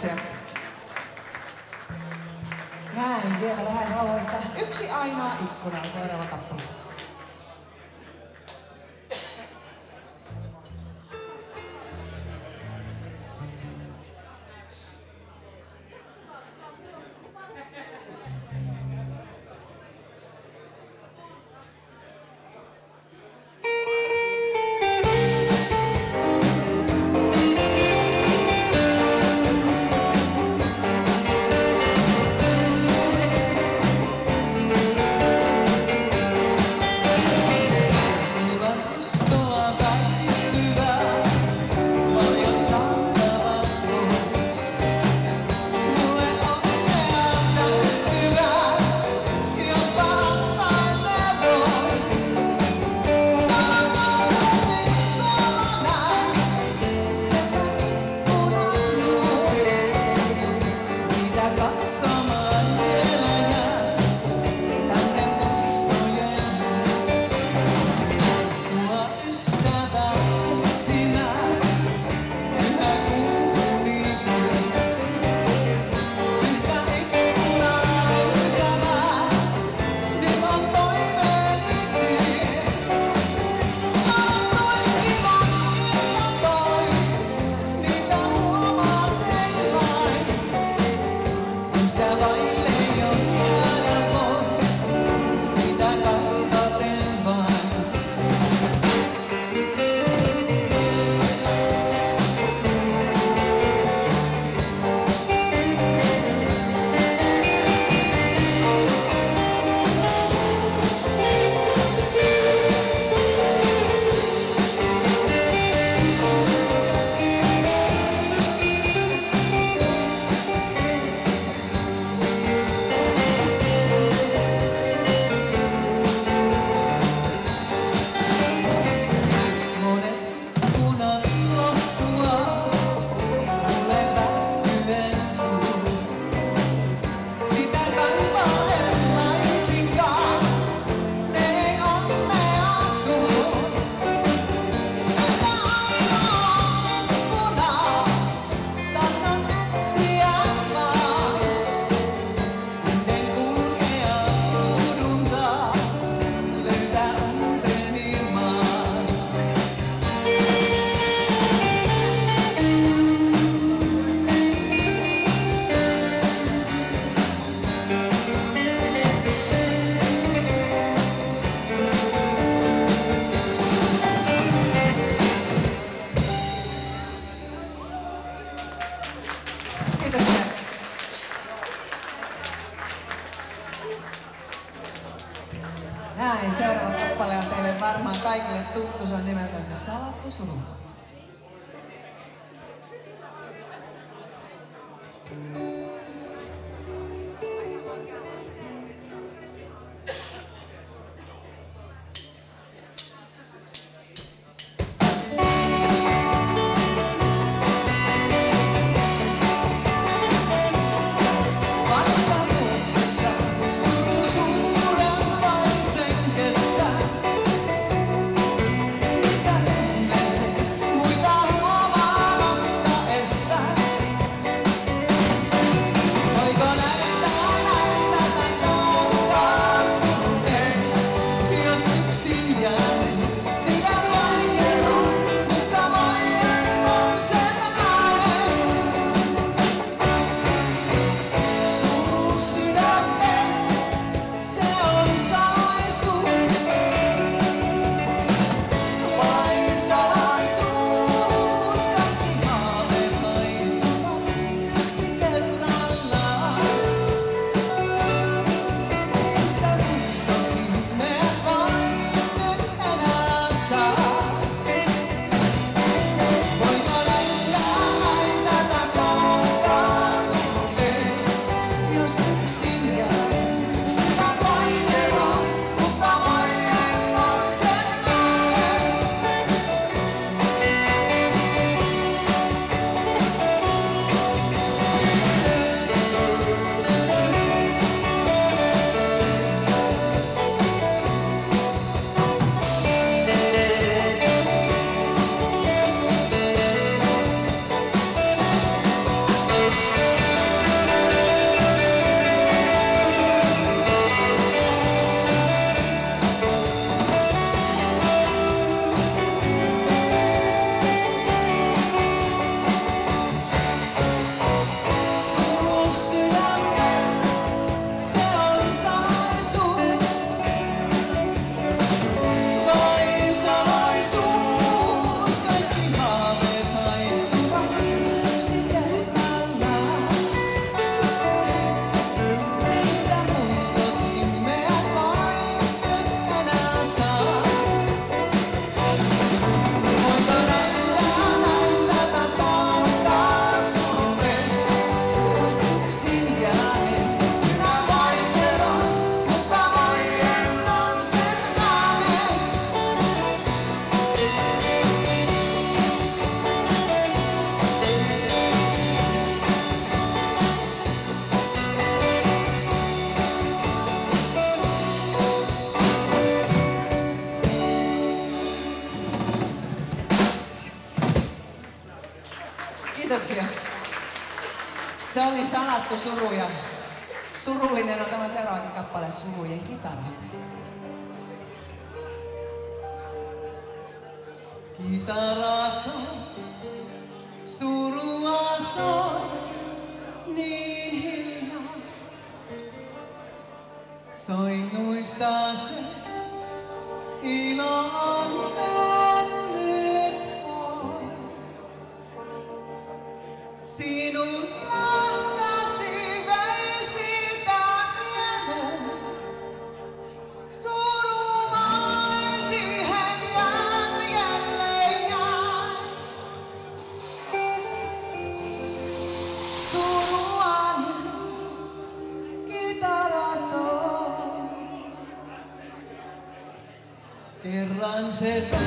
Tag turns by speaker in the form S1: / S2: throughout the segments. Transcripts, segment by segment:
S1: Kiitoksia. Näin, vielä vähän rauhallista. Yksi ainoa ikkuna on seuraava kappale. Näin, seuraava kappale on teille varmaan kaikille tuttu, se on nimeltänsä Salattu suru.
S2: Mitä tunnen se
S1: Kiitoksia. Se oli sanattu suru ja surullinen on tämä seuraava kappale, Surujen kitara. Kitara soi, surua soi, niin hiljaa. Soinnuista se ilo on mennyt pois. Sinun lähtäsi vei sitä riemun. Suru vain siihen jäljelle jäi. Surua nyt kitara soi. Kerran se soi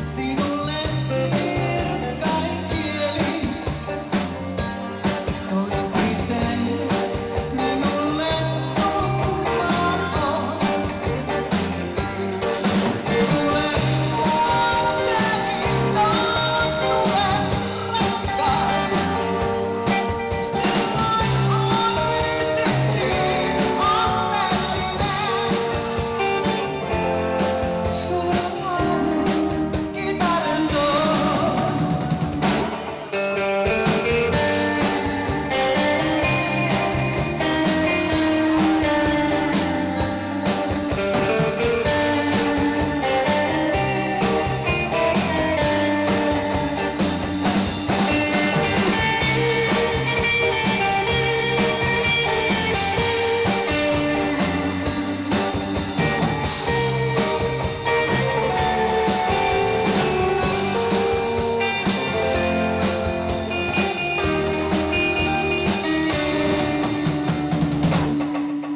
S1: sinulle kirkkain kieli. Soitti sen minulle tummaan. Tule luokseni taas, tule rakkaan. Silloin olisit niin onnellinen. Surua nyt kitara soi.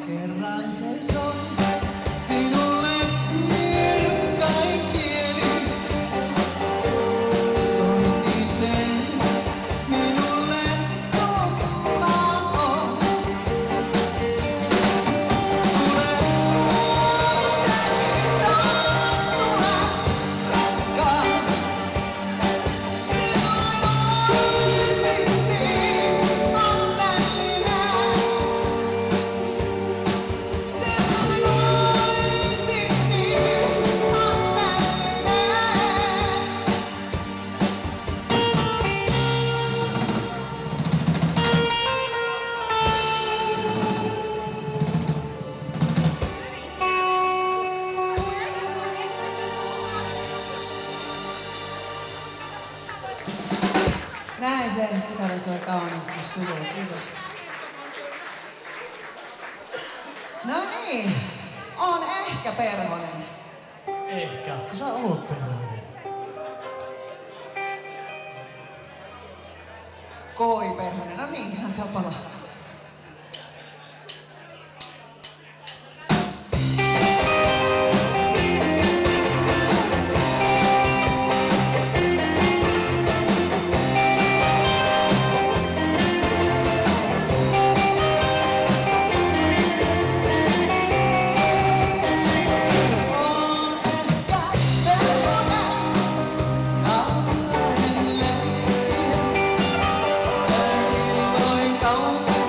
S1: Kerran se soi sinulle kirkkain kieli. Soitti sen minulle tummaan. Tule luokseni taas, tule rakkaan. Silloin olisit niin onnellinen. Silloin olisit niin onnellinen. Näin se kitara soi kauniisti surua. Kiitos. No niin, on ehkä Perhonen.
S2: Ehkä, kun sä oot Perhonen.
S1: Koi Perhonen, no niin, ihan tapala. On ehkä Perhonen, nauraen leikkiä. Käy illoin kaukana.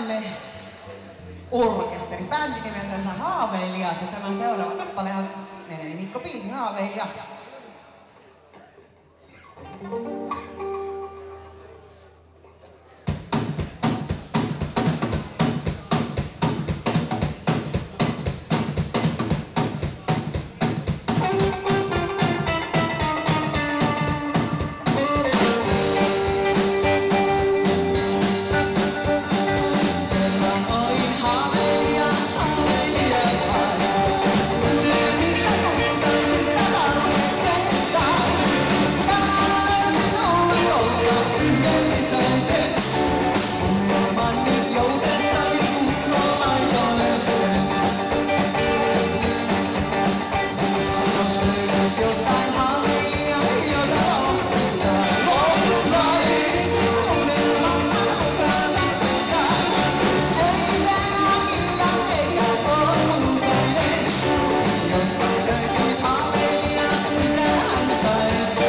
S1: tänne orkesteri, bändi nimeltänsä Haaveilijat. Ja tämä seuraava kappalehan menee Mikko Piisi Haaveilija.
S3: Jostain Haaveilija, jota lohdutaan. Lohdutaan, unelman alkaansa sen sais. Ei sen akilla eikä lohdutaan. Jostain löytyis Haaveilija, mitä hän sais.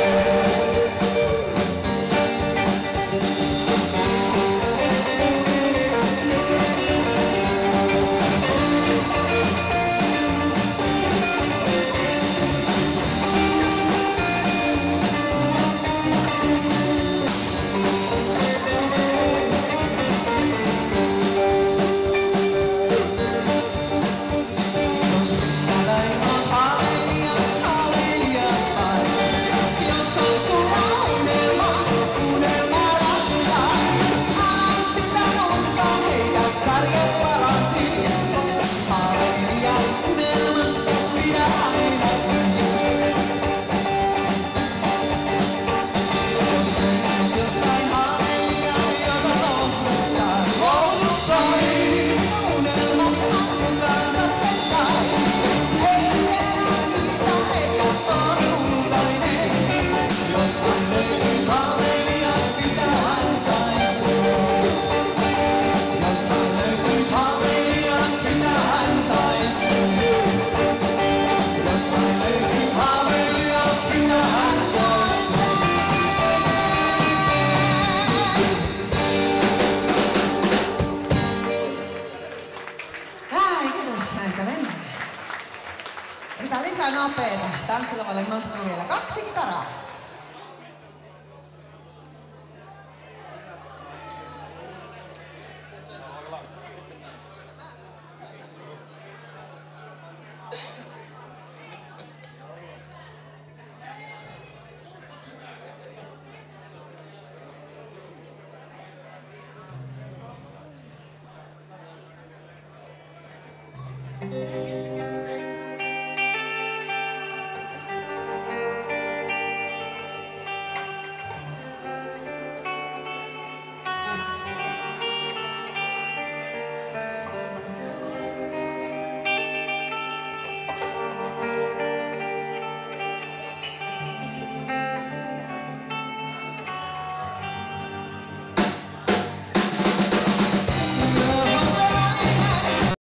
S1: Mitä lisää nopeeta? Tanssilavalle mahtuu vielä 2 kitaraa.
S3: Thank you.